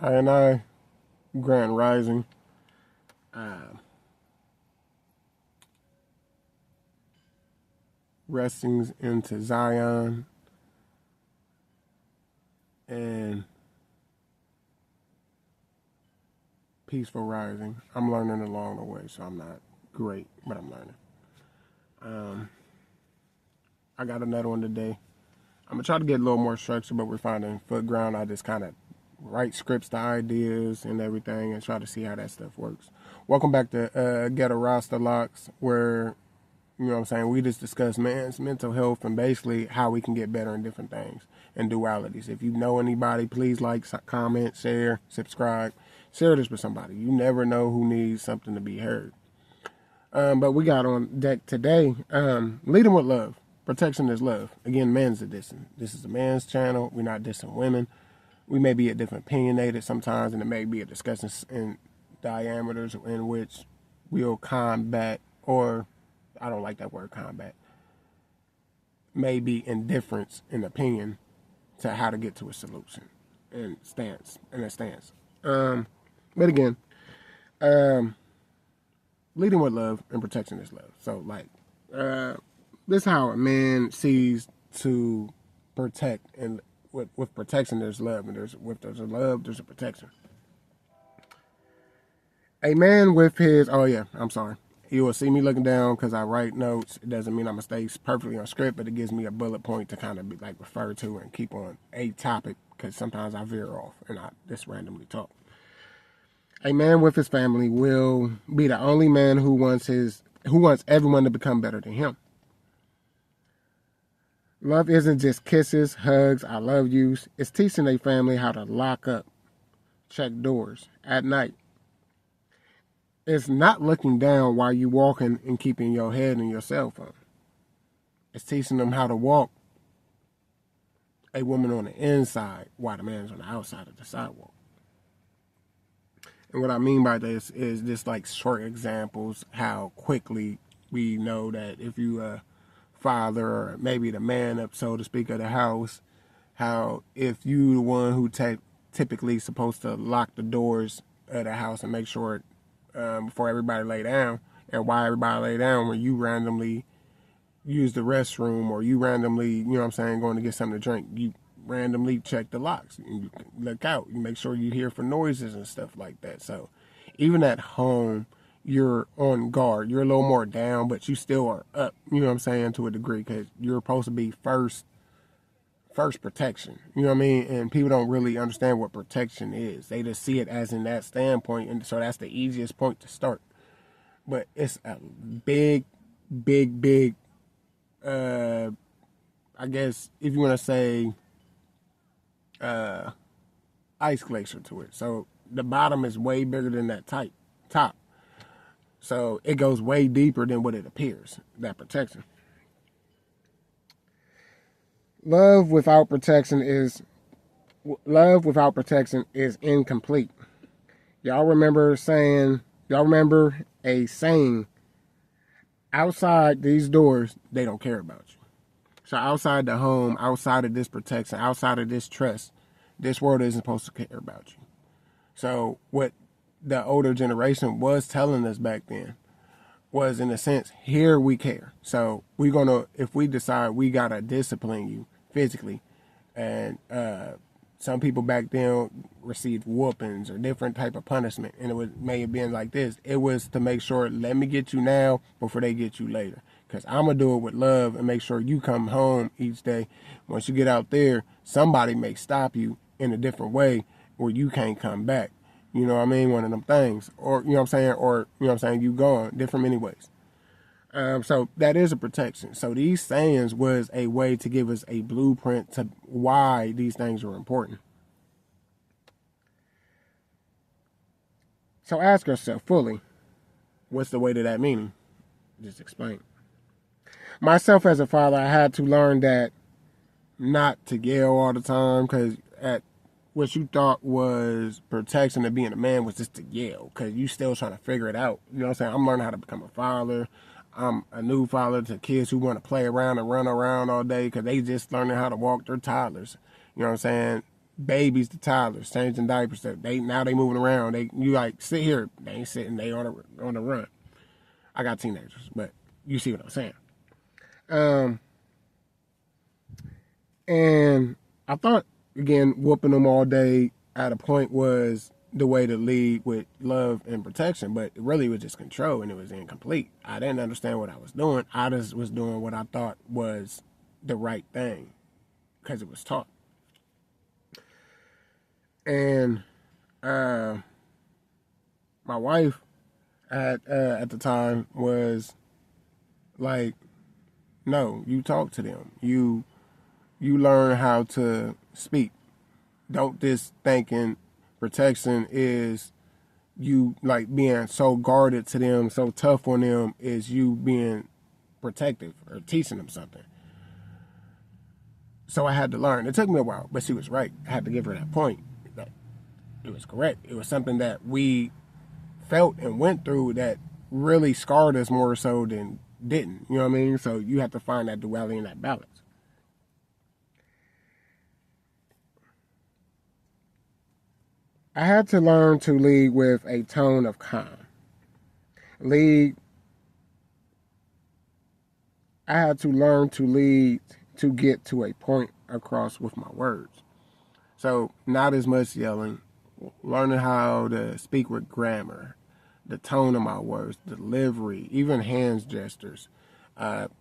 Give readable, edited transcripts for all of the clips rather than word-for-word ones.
I Grand Rising. Restings into Zion and Peaceful Rising. I'm learning along the way, so I'm not great, but I'm learning. I got another one today. I'm gonna try to get a little more structure, but we're finding foot ground. I just kind of write scripts to ideas and everything and try to see how that stuff works. Welcome back to Ghetto Rasta Locks, where, you know what I'm saying, we just discuss man's mental health and basically how we can get better in different things and dualities. If you know anybody, please like, comment, share, subscribe. Share this with somebody. You never know who needs something to be heard. But we got on deck today, leading with love. Protection is love. Again, men's edition. This is a man's channel. We're not dissing women. We may be a different opinionated sometimes, and it may be a discussion in diameters in which we'll combat, or I don't like that word combat, maybe indifference in opinion to how to get to a solution and a stance. But again, leading with love and protection is love. So this is how a man sees to protect, and with protection there's love, and there's a love, there's a protection. A man with his, you will see me looking down because I write notes. It doesn't mean I'm going to stay perfectly on script, but it gives me a bullet point to kind of be like refer to and keep on a topic, because sometimes I veer off and I just randomly talk. A man with his family will be the only man who wants everyone to become better than him. Love isn't just kisses, hugs, I love yous. It's teaching a family how to lock up, check doors at night. It's not looking down while you're walking and keeping your head in your cell phone. It's teaching them how to walk a woman on the inside while the man's on the outside of the sidewalk. And what I mean by this is just like short examples, how quickly we know that if you father, or maybe the man up, so to speak, of the house, how if you the one who typically supposed to lock the doors of the house and make sure before everybody lay down, and why everybody lay down when you randomly use the restroom, or you randomly, you know what I'm saying, going to get something to drink, you randomly check the locks, you look out, you make sure you hear for noises and stuff like that. So even at home, you're on guard, you're a little more down, but you still are up, you know what I'm saying, to a degree, because you're supposed to be first protection, you know what I mean? And people don't really understand what protection is. They just see it as in that standpoint, and so that's the easiest point to start. But it's a big I guess if you want to say ice glacier to it. So the bottom is way bigger than that top. So it goes way deeper than what it appears, that protection. Love without protection is incomplete. Y'all remember a saying, outside these doors, they don't care about you. So outside the home, outside of this protection, outside of this trust, this world isn't supposed to care about you. So what the older generation was telling us back then was, in a sense, here we care. So we're gonna, if we decide we gotta discipline you physically, and some people back then received whoopings or different type of punishment, and may have been like this. It was to make sure, let me get you now before they get you later, because I'm gonna do it with love and make sure you come home each day. Once you get out there, somebody may stop you in a different way where you can't come back. You know what I mean? One of them things. Or, you know what I'm saying? Or, you know what I'm saying? You gone. Different many ways. So that is a protection. So these sayings was a way to give us a blueprint to why these things are important. So ask yourself fully, what's the weight of that meaning? Just explain. Myself as a father, I had to learn that not to yell all the time, because at what you thought was protection of being a man was just to yell, because you still trying to figure it out. You know what I'm saying? I'm learning how to become a father. I'm a new father to kids who want to play around and run around all day because they just learning how to walk. They're toddlers. You know what I'm saying? babies to toddlers, changing diapers. They moving around. You like sit here. They ain't sitting. They on the run. I got teenagers, but you see what I'm saying. And I thought again, whooping them all day at a point was the way to lead with love and protection, but it really was just control, and it was incomplete. I didn't understand what I was doing. I just was doing what I thought was the right thing because it was taught. And my wife at the time was like, no, you talk to them. You learn how to speak. Don't just thinking protection is you like being so guarded to them, so tough on them, is you being protective or teaching them something. So I had to learn. It took me a while, but she was right. I had to give her that point. That it was correct. It was something that we felt and went through that really scarred us more so than didn't. You know what I mean? So you have to find that duality and that balance. I had to learn to lead with a tone of calm. I had to learn to lead to get to a point across with my words. So not as much yelling, learning how to speak with grammar, the tone of my words, delivery, even hands gestures.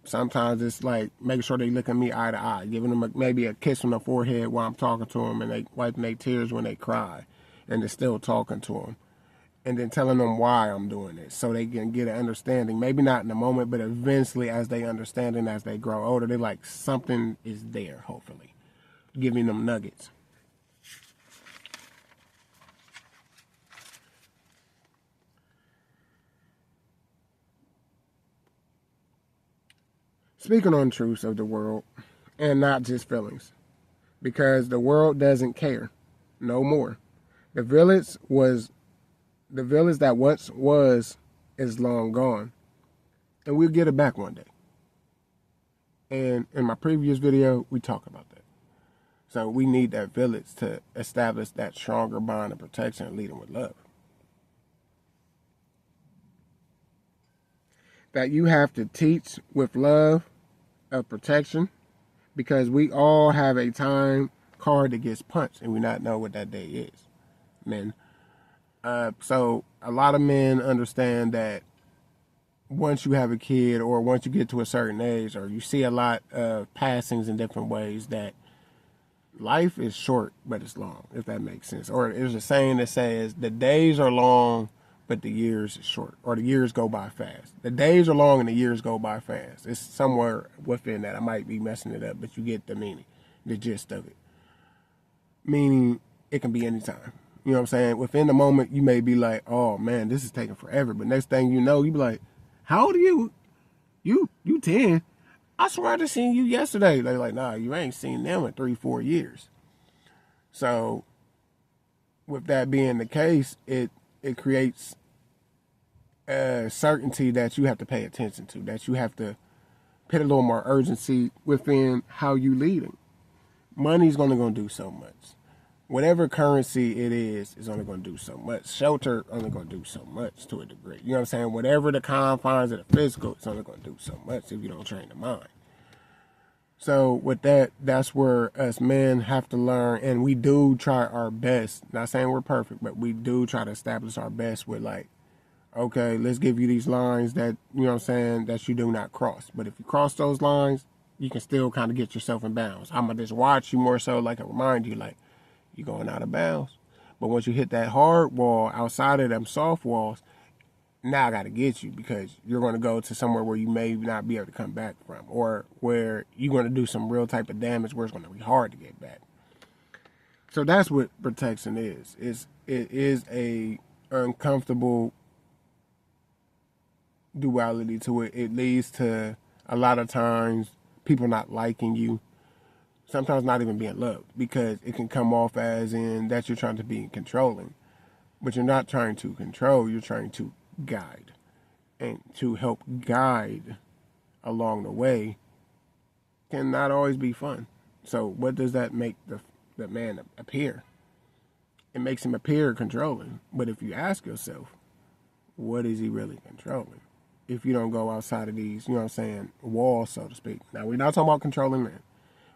Sometimes it's like making sure they look at me eye to eye, giving them maybe a kiss on the forehead while I'm talking to them, and they wiping their tears when they cry, and they're still talking to them. And then telling them why I'm doing it so they can get an understanding. Maybe not in the moment, but eventually as they understand and as they grow older, they're like, something is there, hopefully. Giving them nuggets. Speaking on truths of the world and not just feelings. Because the world doesn't care no more. The village that once was is long gone. And we'll get it back one day. And in my previous video, we talk about that. So we need that village to establish that stronger bond of protection and lead them with love. That you have to teach with love of protection, because we all have a time card that gets punched and we not know what that day is. Men. So a lot of men understand that once you have a kid or once you get to a certain age or you see a lot of passings in different ways, that life is short but it's long, if that makes sense. Or there's a saying that says the days are long but the years is short, or the years go by fast. The days are long and the years go by fast. It's somewhere within that. I might be messing it up, but you get the meaning, the gist of it. Meaning it can be any time. You know what I'm saying? Within the moment, you may be like, oh man, this is taking forever. But next thing you know, you be like, how old are you? You 10. I swear I just seen you yesterday. They're like, nah, you ain't seen them in 3-4 years. So with that being the case, it creates a certainty that you have to pay attention to, that you have to put a little more urgency within how you leading. Money's only going to do so much. Whatever currency it is only going to do so much. Shelter only going to do so much to a degree. You know what I'm saying? Whatever the confines of the physical, it's only going to do so much if you don't train the mind. So with that, that's where us men have to learn, and we do try our best. Not saying we're perfect, but we do try to establish our best with like, okay, let's give you these lines that, you know what I'm saying, that you do not cross. But if you cross those lines, you can still kind of get yourself in bounds. I'm going to just watch you more so like I remind you, like, you're going out of bounds. But once you hit that hard wall outside of them soft walls, now I got to get you, because you're going to go to somewhere where you may not be able to come back from, or where you're going to do some real type of damage where it's going to be hard to get back. So that's what protection is. It is a uncomfortable duality to it. It leads to a lot of times people not liking you, sometimes not even being loved, because it can come off as in that you're trying to be controlling, but you're not trying to control, you're trying to guide. And to help guide along the way can not always be fun. So what does that make the man appear. It makes him appear controlling. But if you ask yourself, what is he really controlling? If you don't go outside of these, you know what I'm saying, walls, so to speak. Now, we're not talking about controlling men.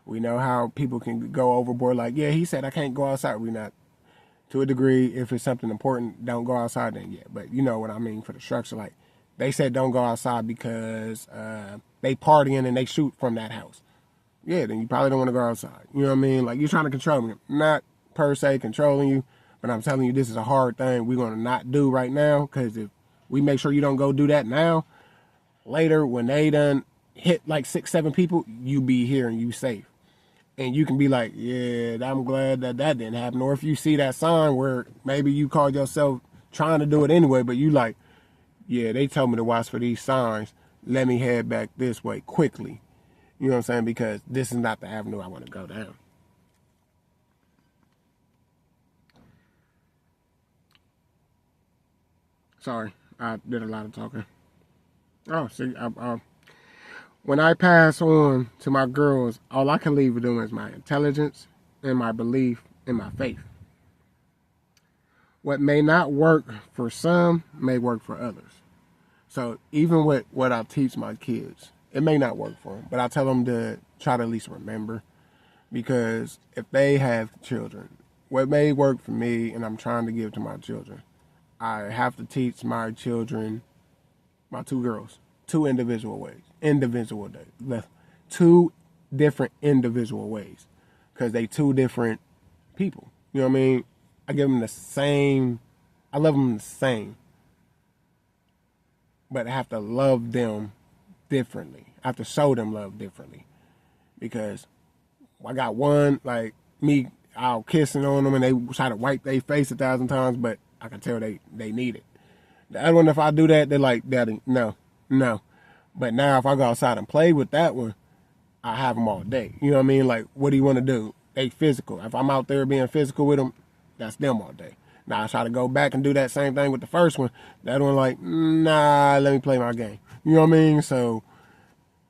We know how people can go overboard like, yeah, he said I can't go outside. We're not. To a degree, if it's something important, don't go outside then, yeah. But you know what I mean for the structure. Like, they said don't go outside because they partying and they shoot from that house. Yeah, then you probably don't want to go outside. You know what I mean? Like, you're trying to control me. Not per se controlling you, but I'm telling you this is a hard thing we're going to not do right now, because if we make sure you don't go do that now, later when they done hit like 6, 7 people, you be here and you safe. And you can be like, yeah, I'm glad that didn't happen. Or if you see that sign where maybe you called yourself trying to do it anyway, but you like, yeah, they told me to watch for these signs. Let me head back this way quickly. You know what I'm saying? Because this is not the avenue I want to go down. Sorry, I did a lot of talking. Oh, see, when I pass on to my girls, all I can leave with them is my intelligence and my belief in my faith. What may not work for some may work for others. So even with what I teach my kids, it may not work for them, but I tell them to try to at least remember, because if they have children, what may work for me and I'm trying to give to my children, I have to teach my children, my 2 girls, 2 individual ways. Two different individual ways, because they 2 different people. You know what I mean? I give them the same. I love them the same, but I have to love them differently. I have to show them love differently, because I got one like me. I'll kissing on them and they try to wipe their face 1,000 times, but I can tell they need it. The other one, if I do that, they're like, Daddy, no. But now if I go outside and play with that one, I have them all day. You know what I mean? Like, what do you want to do? They physical. If I'm out there being physical with them, that's them all day. Now I try to go back and do that same thing with the first one. That one like, nah, let me play my game. You know what I mean? So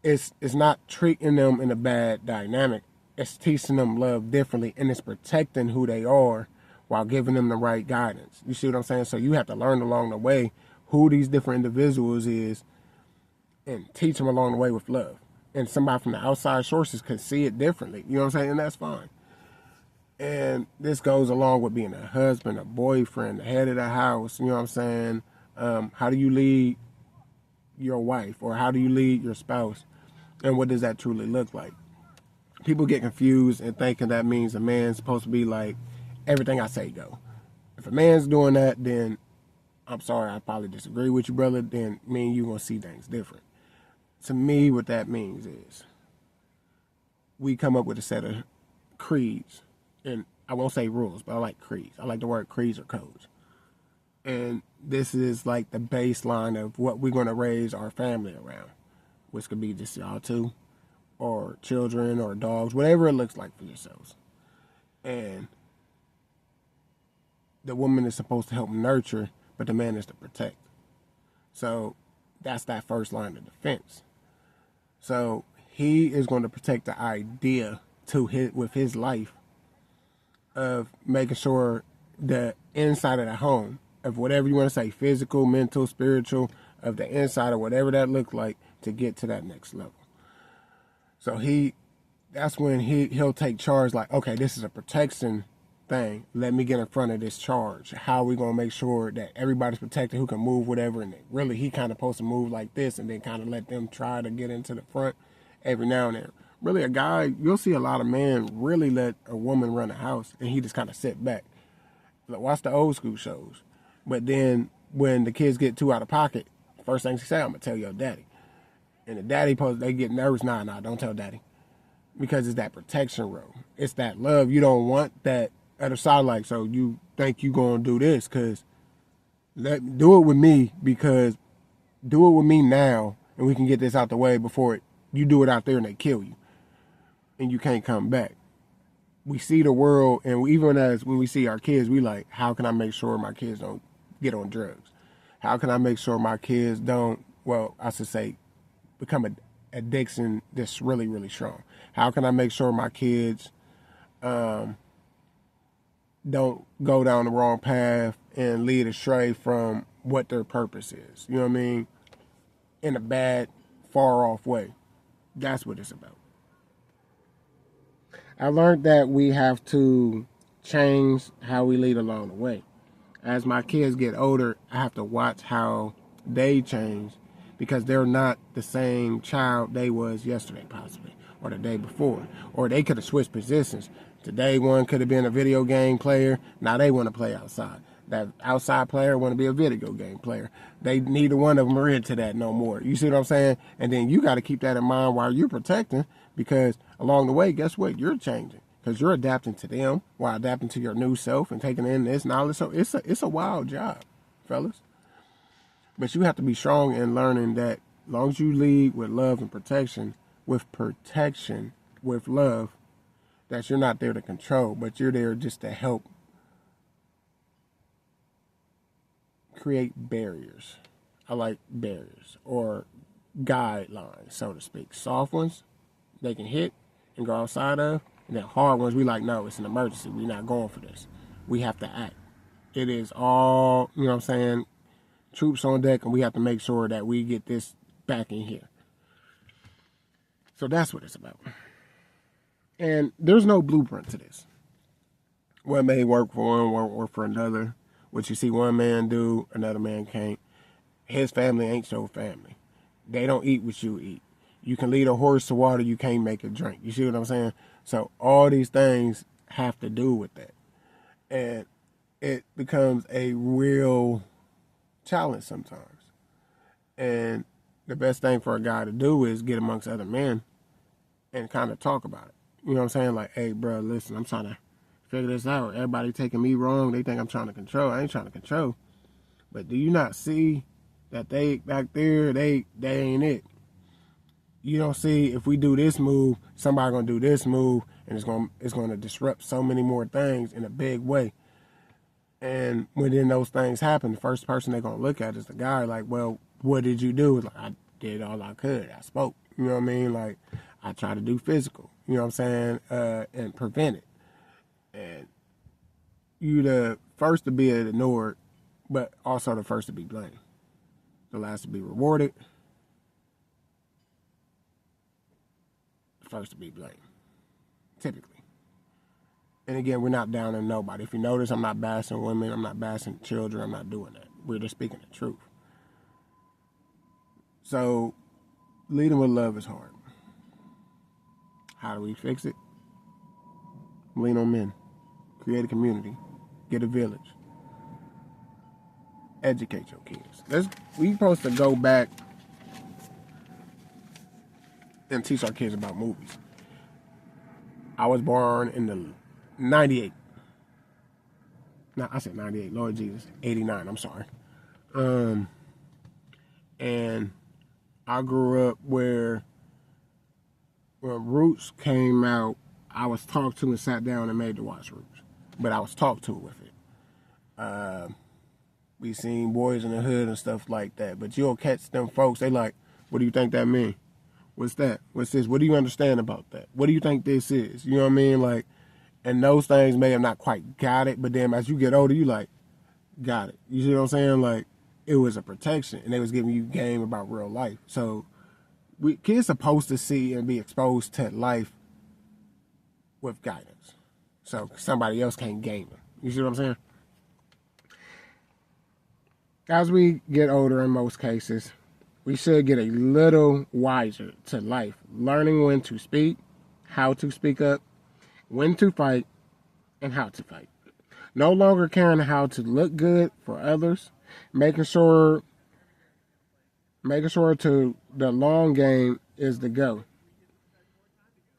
it's not treating them in a bad dynamic. It's teaching them love differently, and it's protecting who they are while giving them the right guidance. You see what I'm saying? So you have to learn along the way who these different individuals is and teach them along the way with love. And somebody from the outside sources can see it differently. You know what I'm saying? And that's fine. And this goes along with being a husband, a boyfriend, the head of the house. You know what I'm saying? How do you lead your wife, or how do you lead your spouse? And what does that truly look like? People get confused and thinking that means a man's supposed to be like, everything I say go. If a man's doing that, then I'm sorry, I probably disagree with you, brother. Then me and you gonna see things different. To me, what that means is we come up with a set of creeds, and I won't say rules, but I like creeds. I like the word creeds or codes. And this is like the baseline of what we're gonna raise our family around, which could be just y'all 2, or children, or dogs, whatever it looks like for yourselves. And the woman is supposed to help nurture, but the man is to protect. So that's that first line of defense. So he is going to protect the idea with his life of making sure the inside of the home, of whatever you want to say, physical, mental, spiritual, of the inside, or whatever that looks like, to get to that next level. So that's when he'll take charge, like, okay, this is a protection thing. Let me get in front of this charge. How are we going to make sure that everybody's protected who can move whatever? And really, he kind of supposed to move like this, and then kind of let them try to get into the front every now and then. Really, a guy, you'll see a lot of men really let a woman run a house, and he just kind of sit back. Like, watch the old school shows. But then when the kids get too out of pocket, first thing he say, I'm going to tell your daddy. And the daddy, they get nervous. Nah, don't tell daddy. Because it's that protection role. It's that love. You don't want that other side, like, so you think you going to do this, because do it with me, because do it with me now, and we can get this out the way before you do it out there and they kill you. And you can't come back. We see the world, and even as when we see our kids, we like, how can I make sure my kids don't get on drugs? How can I make sure my kids don't, well, I should say, become an addiction that's really, really strong? How can I make sure my kids don't go down the wrong path and lead astray from what their purpose is. You know what I mean? In a bad, far off way. That's what it's about. I learned that we have to change how we lead along the way. As my kids get older, I have to watch how they change because they're not the same child they was yesterday, possibly, or the day before. Or they could have switched positions. Today, one could have been a video game player. Now they want to play outside. That outside player want to be a video game player. They neither one of them are into that no more. You see what I'm saying? And then you got to keep that in mind while you're protecting, because along the way, guess what? You're changing because you're adapting to them while adapting to your new self and taking in this knowledge. So it's a wild job, fellas. But you have to be strong in learning that as long as you lead with love and protection, with love, that you're not there to control, but you're there just to help create barriers. I like barriers or guidelines, so to speak. Soft ones they can hit and go outside of, and then hard ones we like, no, it's an emergency. We're not going for this. We have to act. It is all, you know what I'm saying, troops on deck, and we have to make sure that we get this back in here. So that's what it's about. And there's no blueprint to this. What may work for one won't work for another. What you see one man do, another man can't. His family ain't your family. They don't eat what you eat. You can lead a horse to water, you can't make it drink. You see what I'm saying? So all these things have to do with that. And it becomes a real challenge sometimes. And the best thing for a guy to do is get amongst other men and kind of talk about it. You know what I'm saying? Like, hey, bro, listen, I'm trying to figure this out. Everybody taking me wrong. They think I'm trying to control. I ain't trying to control. But do you not see that they back there, they ain't it? You don't see if we do this move, somebody gonna do this move, and it's gonna disrupt so many more things in a big way. And when then those things happen, the first person they're gonna look at is the guy. Like, well, what did you do? Like, I did all I could. I spoke. You know what I mean? Like, I try to do physical. You know what I'm saying? And prevent it. And you the first to be ignored, but also the first to be blamed. The last to be rewarded. The first to be blamed. Typically. And again, we're not down on nobody. If you notice, I'm not bashing women. I'm not bashing children. I'm not doing that. We're just speaking the truth. So, leading with love is hard. How do we fix it? Lean on men. Create a community. Get a village. Educate your kids. We supposed to go back and teach our kids about movies. I was born in the 98. No, I said 98. Lord Jesus. 89. I'm sorry. And I grew up where when Roots came out, I was talked to and sat down and made to watch Roots. But I was talked to with it. We seen Boys in the Hood and stuff like that. But you'll catch them folks, they like, what do you think that mean? What's that? What's this? What do you understand about that? What do you think this is? You know what I mean? Like, and those things may have not quite got it, but then as you get older, you like, got it. You see what I'm saying? Like, it was a protection, and they was giving you game about real life. So, kids supposed to see and be exposed to life with guidance. So, somebody else can't game them. You see what I'm saying? As we get older in most cases, we should get a little wiser to life, learning when to speak, how to speak up, when to fight, and how to fight. No longer caring how to look good for others, making sure to the long game is the go.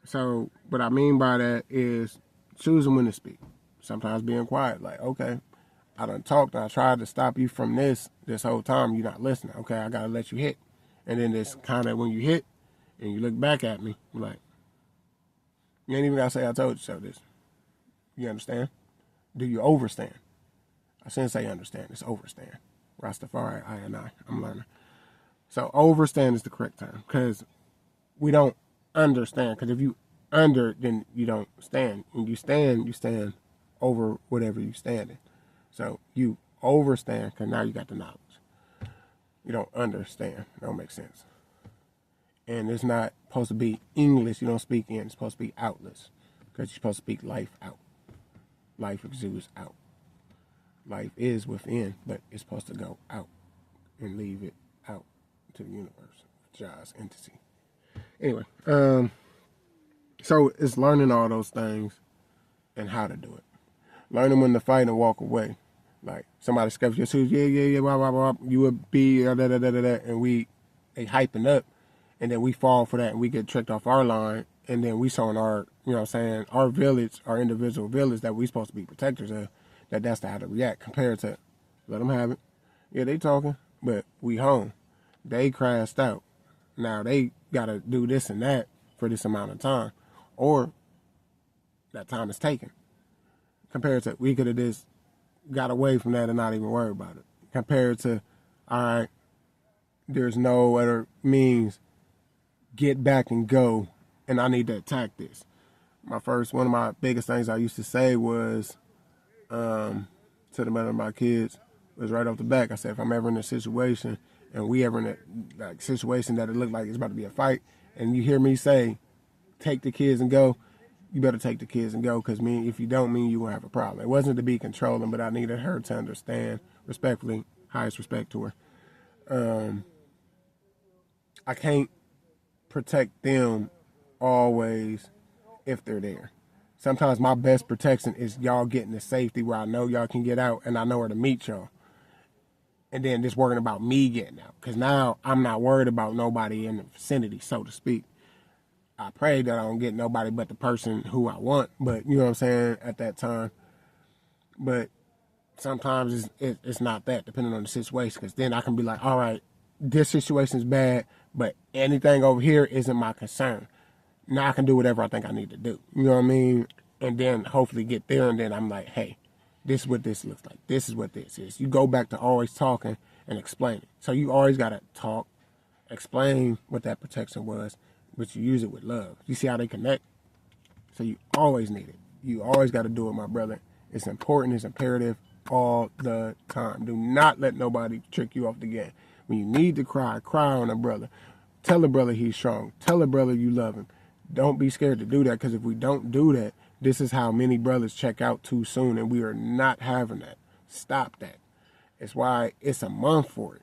So what I mean by that is choosing when to speak. Sometimes being quiet, like, okay, I done talked, I tried to stop you from this whole time, you're not listening. Okay, I gotta let you hit. And then this kind of when you hit and you look back at me, you're like, you ain't even gotta say I told you so this. You understand? Do you overstand? I shouldn't say understand, it's overstand. Rastafari, I'm learning. So overstand is the correct term because we don't understand. Because if you under, then you don't stand. When you stand over whatever you stand in. So you overstand because now you got the knowledge. You don't understand. It don't make sense. And it's not supposed to be English you don't speak in. It's supposed to be outless because you're supposed to speak life out. Life exudes out. Life is within, but it's supposed to go out and leave it out to the universe, Ja's entity. Anyway, so it's learning all those things and how to do it. Learning when to fight and walk away. Like somebody scuffs your shoes, yeah, blah, blah, blah. You would be, da, da, da, da, da, and they hyping up, and then we fall for that, and we get tricked off our line, and then we saw in our, you know what I'm saying, our village, our individual village that we supposed to be protectors of, that's how to react compared to let them have it. Yeah, they talking, but we home. They crashed out. Now they got to do this and that for this amount of time, or that time is taken. Compared to we could have just got away from that and not even worry about it. Compared to, all right, there's no other means, get back and go, and I need to attack this. One of my biggest things I used to say was, to the mother of my kids, was right off the back. I said, if I'm ever in a situation, and we ever in a situation that it looked like it's about to be a fight, and you hear me say, take the kids and go, you better take the kids and go, because if you don't, you're going to have a problem. It wasn't to be controlling, but I needed her to understand, respectfully, highest respect to her. I can't protect them always if they're there. Sometimes my best protection is y'all getting to safety where I know y'all can get out and I know where to meet y'all. And then just worrying about me getting out. Because now I'm not worried about nobody in the vicinity, so to speak. I pray that I don't get nobody but the person who I want. But, you know what I'm saying, at that time. But sometimes it's not that, depending on the situation. Because then I can be like, all right, this situation is bad, but anything over here isn't my concern. Now I can do whatever I think I need to do. You know what I mean? And then hopefully get there, and then I'm like, hey, this is what this looks like. This is what this is. You go back to always talking and explaining. So you always got to talk, explain what that protection was, but you use it with love. You see how they connect? So you always need it. You always got to do it, my brother. It's important. It's imperative all the time. Do not let nobody trick you off the game. When you need to cry, cry on a brother. Tell a brother he's strong. Tell a brother you love him. Don't be scared to do that, because if we don't do that, this is how many brothers check out too soon, and we are not having that. Stop that. It's why it's a month for it,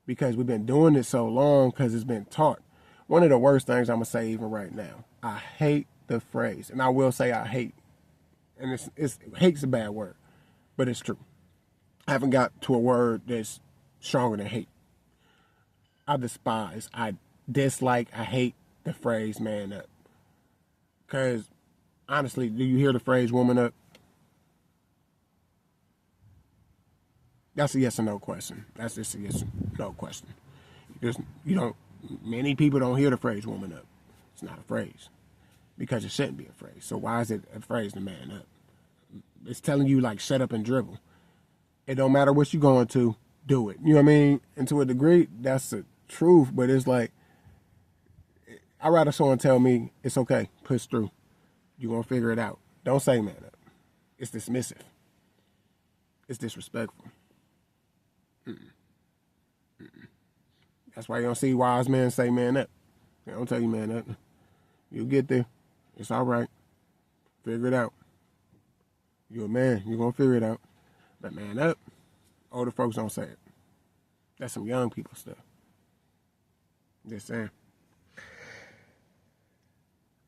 because we've been doing it so long because it's been taught. One of the worst things I'm going to say even right now, I hate the phrase, and I will say I hate, and hate's a bad word, but it's true. I haven't got to a word that's stronger than hate. I despise, I dislike, I hate the phrase man up. Because, honestly, do you hear the phrase woman up? That's a yes or no question. That's just a yes or no question. Many people don't hear the phrase woman up. It's not a phrase. Because it shouldn't be a phrase. So why is it a phrase to man up? It's telling you, like, shut up and dribble. It don't matter what you're going to, do it. You know what I mean? And to a degree, that's the truth, but it's like, I'd rather someone tell me, it's okay, push through. You're going to figure it out. Don't say man up. It's dismissive. It's disrespectful. That's why you don't see wise men say man up. They don't tell you man up. You'll get there. It's all right. Figure it out. You're a man. You're going to figure it out. But man up, older folks don't say it. That's some young people stuff. Just saying.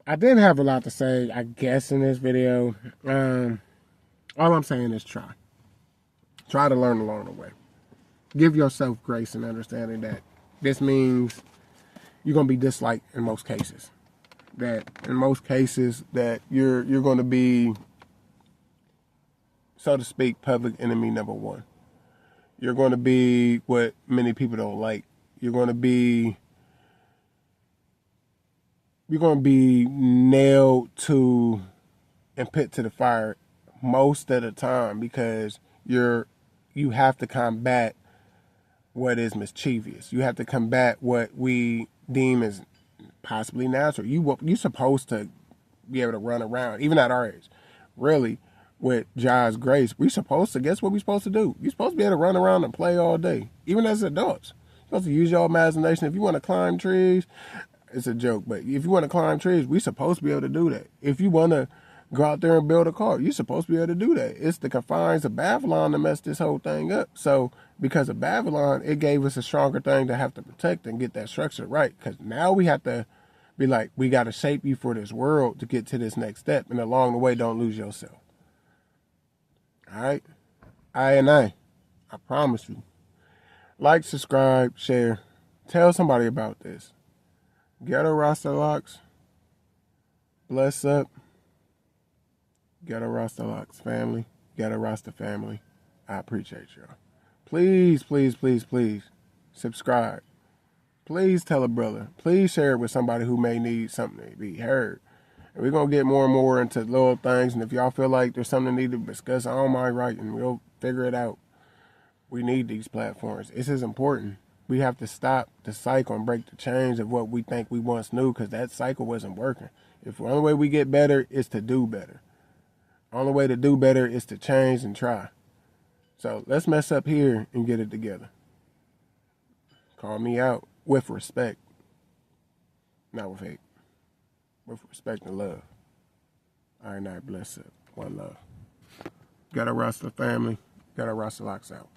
I didn't have a lot to say, I guess, in this video. All I'm saying is try. Try to learn along the way. Give yourself grace and understanding that this means you're going to be disliked in most cases. That in most cases that you're going to be, so to speak, public enemy number one. You're going to be what many people don't like. You're going to be nailed to and put to the fire most of the time, because you have to combat what is mischievous. You have to combat what we deem as possibly natural. You're supposed to be able to run around, even at our age. Really, with God's grace, we supposed to, guess what we supposed to do? You're supposed to be able to run around and play all day, even as adults. You're supposed to use your imagination. If you want to climb trees, it's a joke, but if you want to climb trees, we supposed to be able to do that. If you want to go out there and build a car, you're supposed to be able to do that. It's the confines of Babylon that messed this whole thing up. So because of Babylon, it gave us a stronger thing to have to protect and get that structure right. Because now we have to be like, we got to shape you for this world to get to this next step. And along the way, don't lose yourself. All right? I promise you. Like, subscribe, share. Tell somebody about this. Ghetto Rasta Locks. Bless up. Ghetto Rasta Locks family. Ghetto Rasta family. I appreciate y'all. Please, please, please, please subscribe. Please tell a brother. Please share it with somebody who may need something to be heard. And we're going to get more and more into little things. And if y'all feel like there's something need to discuss, I don't mind writing. We'll figure it out. We need these platforms. This is important. We have to stop the cycle and break the chains of what we think we once knew, because that cycle wasn't working. If the only way we get better is to do better. The only way to do better is to change and try. So let's mess up here and get it together. Call me out with respect. Not with hate. With respect and love. All right, night, bless up. One love. Got a Rasta family. Got a Rasta Locks out.